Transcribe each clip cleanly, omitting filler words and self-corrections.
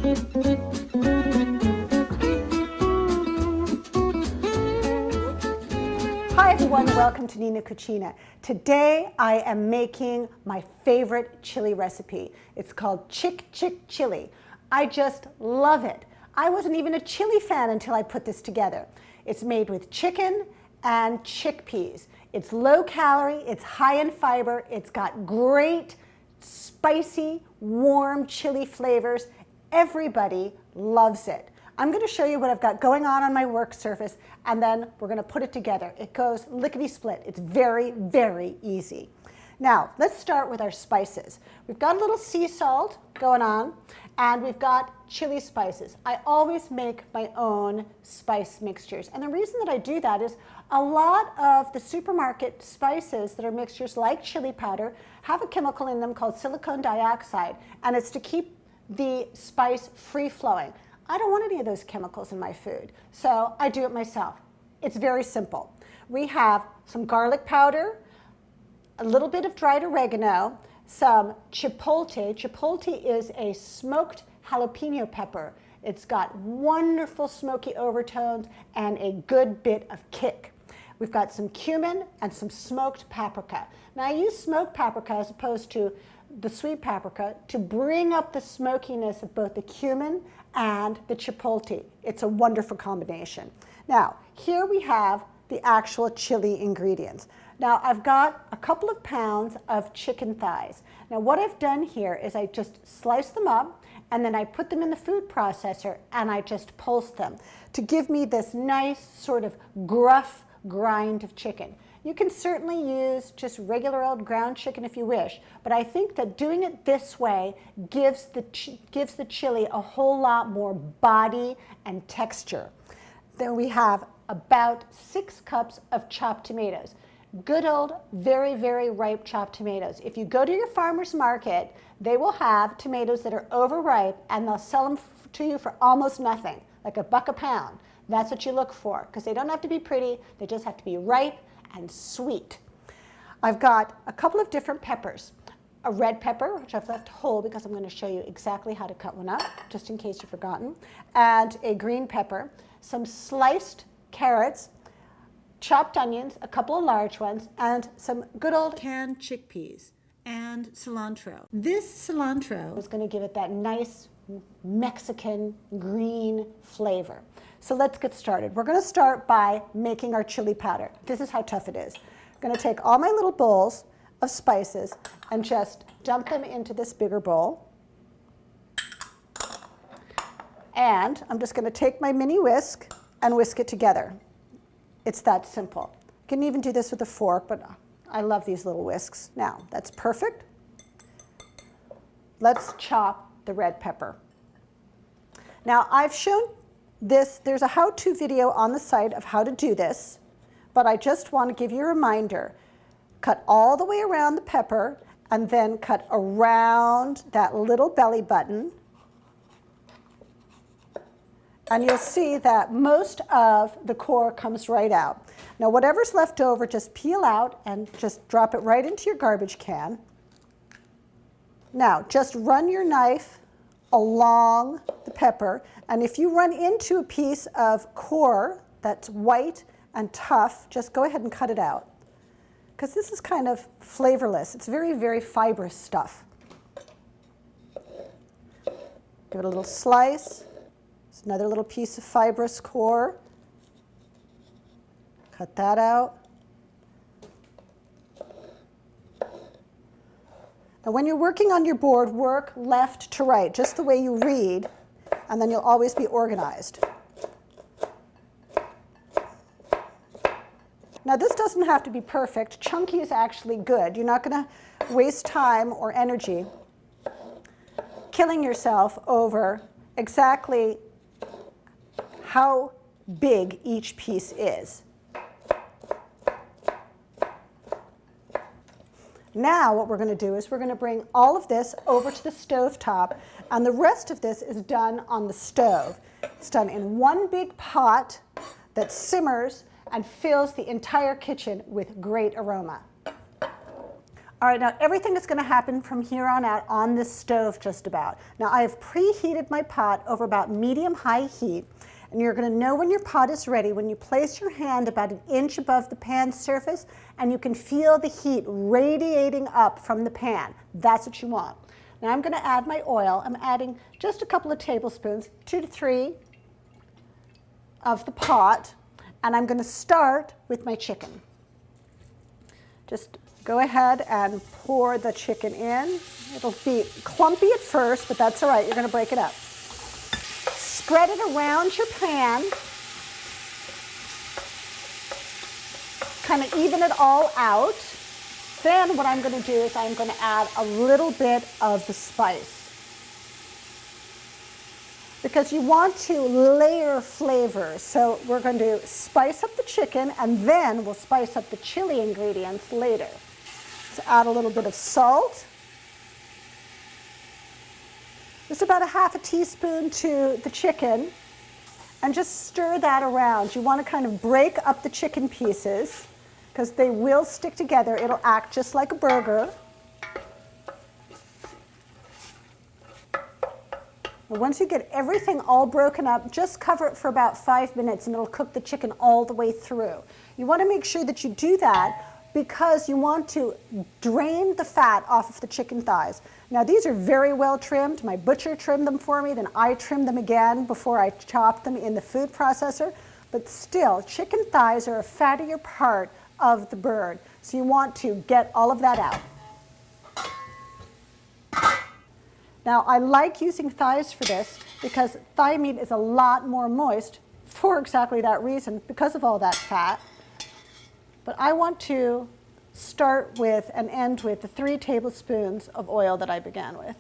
Hi everyone, welcome to Nina Cucina. Today I am making my favorite chili recipe. It's called Chick Chili. I just love it. I wasn't even a chili fan until I put this together. It's made with chicken and chickpeas. It's low calorie, it's high in fiber, it's got great spicy, warm chili flavors. Everybody loves it. I'm going to show you what I've got going on my work surface, and then we're going to put it together. It goes lickety-split. It's very, very easy. Now, let's start with our spices. We've got a little sea salt going on, and we've got chili spices. I always make my own spice mixtures, and the reason that I do that is a lot of the supermarket spices that are mixtures like chili powder have a chemical in them called silicone dioxide, and it's to keep the spice free-flowing. I don't want any of those chemicals in my food, so I do it myself. It's very simple. We have some garlic powder, a little bit of dried oregano, some chipotle. Chipotle is a smoked jalapeno pepper. It's got wonderful smoky overtones and a good bit of kick. We've got some cumin and some smoked paprika. Now I use smoked paprika as opposed to the sweet paprika to bring up the smokiness of both the cumin and the chipotle. It's a wonderful combination. Now, here we have the actual chili ingredients. Now, I've got a couple of pounds of chicken thighs. Now, what I've done here is I just slice them up, and then I put them in the food processor, and I just pulse them to give me this nice sort of gruff grind of chicken. You can certainly use just regular old ground chicken if you wish, but I think that doing it this way gives the chili a whole lot more body and texture. Then we have about 6 cups of chopped tomatoes. Good old, very, very ripe chopped tomatoes. If you go to your farmer's market, they will have tomatoes that are overripe, and they'll sell them to you for almost nothing, like $1 a pound. That's what you look for, because they don't have to be pretty, they just have to be ripe and sweet. I've got a couple of different peppers. A red pepper, which I've left whole because I'm going to show you exactly how to cut one up, just in case you've forgotten, and a green pepper, some sliced carrots, chopped onions, a couple of large ones, and some good old canned chickpeas and cilantro. This cilantro is going to give it that nice Mexican green flavor. So let's get started. We're going to start by making our chili powder. This is how tough it is. I'm going to take all my little bowls of spices and just dump them into this bigger bowl. And I'm just going to take my mini whisk and whisk it together. It's that simple. You can even do this with a fork, but I love these little whisks. Now, that's perfect. Let's chop the red pepper. Now, I've shown this, there's a how-to video on the site of how to do this, but I just want to give you a reminder. Cut all the way around the pepper and then cut around that little belly button. And you'll see that most of the core comes right out. Now, whatever's left over, just peel out and just drop it right into your garbage can. Now, just run your knife along the pepper, and if you run into a piece of core that's white and tough, just go ahead and cut it out, because this is kind of flavorless. It's very, very fibrous stuff. Give it a little slice. It's another little piece of fibrous core. Cut that out. Now, when you're working on your board, work left to right, just the way you read, and then you'll always be organized. Now, this doesn't have to be perfect. Chunky is actually good. You're not going to waste time or energy killing yourself over exactly how big each piece is. Now what we're going to do is we're going to bring all of this over to the stove top, and the rest of this is done on the stove. It's done in one big pot that simmers and fills the entire kitchen with great aroma. All right, now everything is going to happen from here on out on this stove just about. Now I have preheated my pot over about medium-high heat, and you're going to know when your pot is ready when you place your hand about an inch above the pan surface and you can feel the heat radiating up from the pan. That's what you want. Now I'm going to add my oil. I'm adding just a couple of tablespoons, 2 to 3 of the pot, and I'm going to start with my chicken. Just go ahead and pour the chicken in. It'll be clumpy at first, but that's all right. You're going to break it up. Spread it around your pan. Kind of even it all out. Then what I'm going to do is I'm going to add a little bit of the spice. Because you want to layer flavors. So we're going to spice up the chicken and then we'll spice up the chili ingredients later. So add a little bit of salt. Just about a half a teaspoon to the chicken. And just stir that around. You want to kind of break up the chicken pieces because they will stick together. It'll act just like a burger. And once you get everything all broken up, just cover it for about 5 minutes and it'll cook the chicken all the way through. You want to make sure that you do that because you want to drain the fat off of the chicken thighs. Now these are very well trimmed. My butcher trimmed them for me, then I trimmed them again before I chopped them in the food processor. But still, chicken thighs are a fattier part of the bird. So you want to get all of that out. Now I like using thighs for this because thigh meat is a lot more moist for exactly that reason, because of all that fat. But I want to start with and end with the 3 tablespoons of oil that I began with.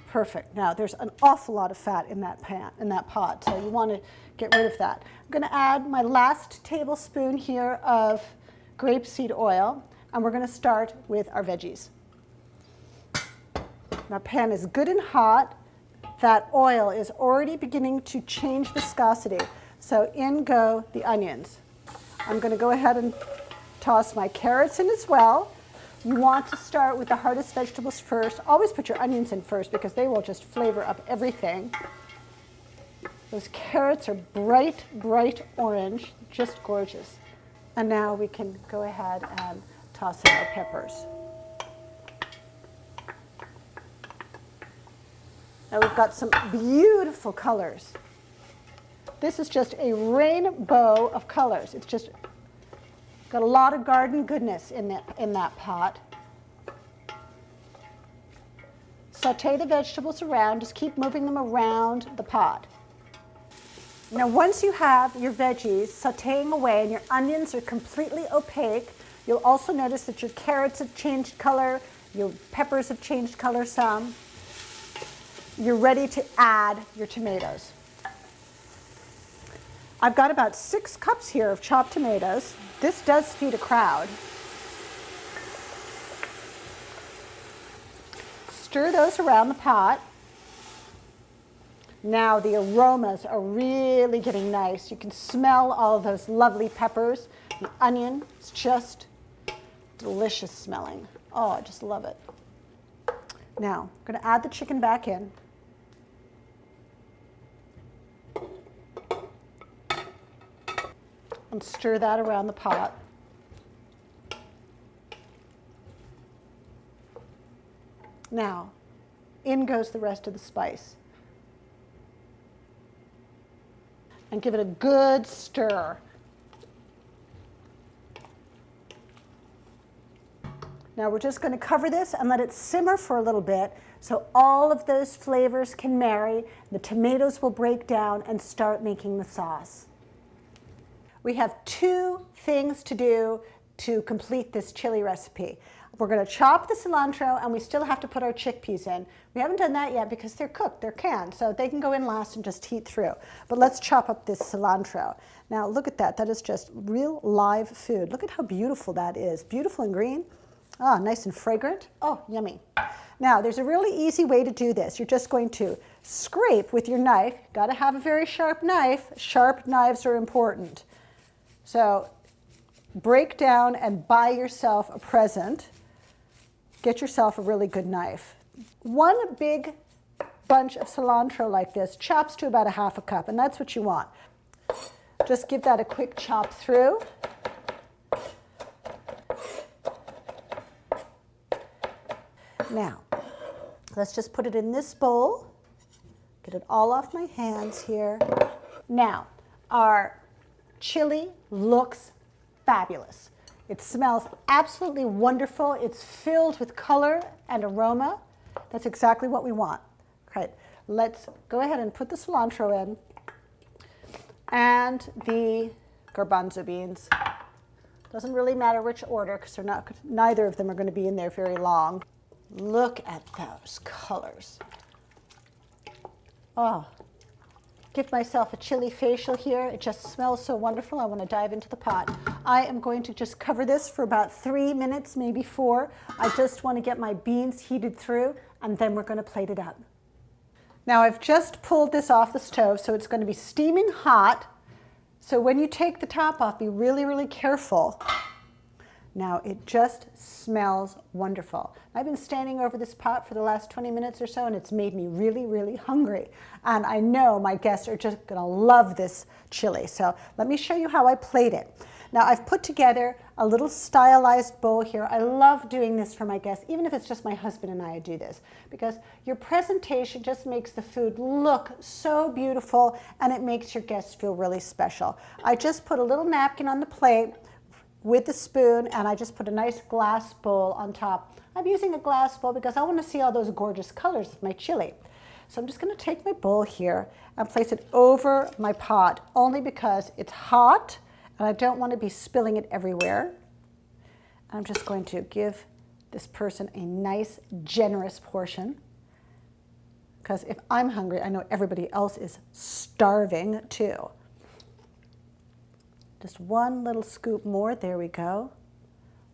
Perfect. Now there's an awful lot of fat in that pot, so you want to get rid of that. I'm going to add my last tablespoon here of grapeseed oil, and we're going to start with our veggies. Our pan is good and hot. That oil is already beginning to change viscosity. So in go the onions. I'm going to go ahead and toss my carrots in as well. You want to start with the hardest vegetables first. Always put your onions in first because they will just flavor up everything. Those carrots are bright, bright orange, just gorgeous. And now we can go ahead and toss in our peppers. Now we've got some beautiful colors. This is just a rainbow of colors. It's just got a lot of garden goodness in that pot. Saute the vegetables around. Just keep moving them around the pot. Now once you have your veggies sauteing away and your onions are completely opaque, you'll also notice that your carrots have changed color, your peppers have changed color some. You're ready to add your tomatoes. I've got about 6 cups here of chopped tomatoes. This does feed a crowd. Stir those around the pot. Now the aromas are really getting nice. You can smell all of those lovely peppers. The onion is just delicious smelling. Oh, I just love it. Now, I'm going to add the chicken back in. And stir that around the pot. Now, in goes the rest of the spice. And give it a good stir. Now we're just going to cover this and let it simmer for a little bit so all of those flavors can marry, the tomatoes will break down and start making the sauce. We have 2 things to do to complete this chili recipe. We're going to chop the cilantro and we still have to put our chickpeas in. We haven't done that yet because they're cooked, they're canned, so they can go in last and just heat through. But let's chop up this cilantro. Now look at that, that is just real live food. Look at how beautiful that is. Beautiful and green. Ah, nice and fragrant. Oh, yummy. Now there's a really easy way to do this. You're just going to scrape with your knife. Got to have a very sharp knife. Sharp knives are important. So break down and buy yourself a present. Get yourself a really good knife. One big bunch of cilantro like this chops to about 1/2 cup, and that's what you want. Just give that a quick chop through. Now, let's just put it in this bowl. Get it all off my hands here. Now, our chili looks fabulous. It smells absolutely wonderful. It's filled with color and aroma. That's exactly what we want. Right, let's go ahead and put the cilantro in and the garbanzo beans. Doesn't really matter which order because they're not, neither of them are going to be in there very long. Look at those colors. Oh, give myself a chili facial here. It just smells so wonderful. I want to dive into the pot. I am going to just cover this for about 3 minutes, maybe 4. I just want to get my beans heated through, and then we're going to plate it up. Now I've just pulled this off the stove, so it's going to be steaming hot. So when you take the top off, be really, really careful. Now it just smells wonderful. I've been standing over this pot for the last 20 minutes or so, and it's made me really, really hungry. And I know my guests are just gonna love this chili. So let me show you how I plate it. Now I've put together a little stylized bowl here. I love doing this for my guests, even if it's just my husband and I do this, because your presentation just makes the food look so beautiful, and it makes your guests feel really special. I just put a little napkin on the plate with the spoon, and I just put a nice glass bowl on top. I'm using a glass bowl because I want to see all those gorgeous colors of my chili. So I'm just going to take my bowl here and place it over my pot, only because it's hot and I don't want to be spilling it everywhere. I'm just going to give this person a nice, generous portion, because if I'm hungry, I know everybody else is starving too. Just one little scoop more. There we go.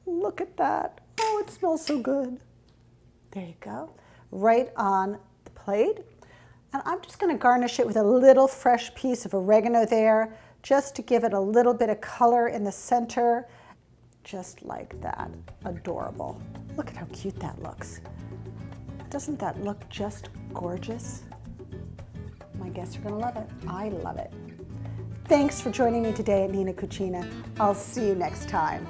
Look at that. Oh, it smells so good. There you go. Right on the plate. And I'm just going to garnish it with a little fresh piece of oregano there, just to give it a little bit of color in the center. Just like that. Adorable. Look at how cute that looks. Doesn't that look just gorgeous? My guests are going to love it. I love it. Thanks for joining me today at Nina Cucina. I'll see you next time.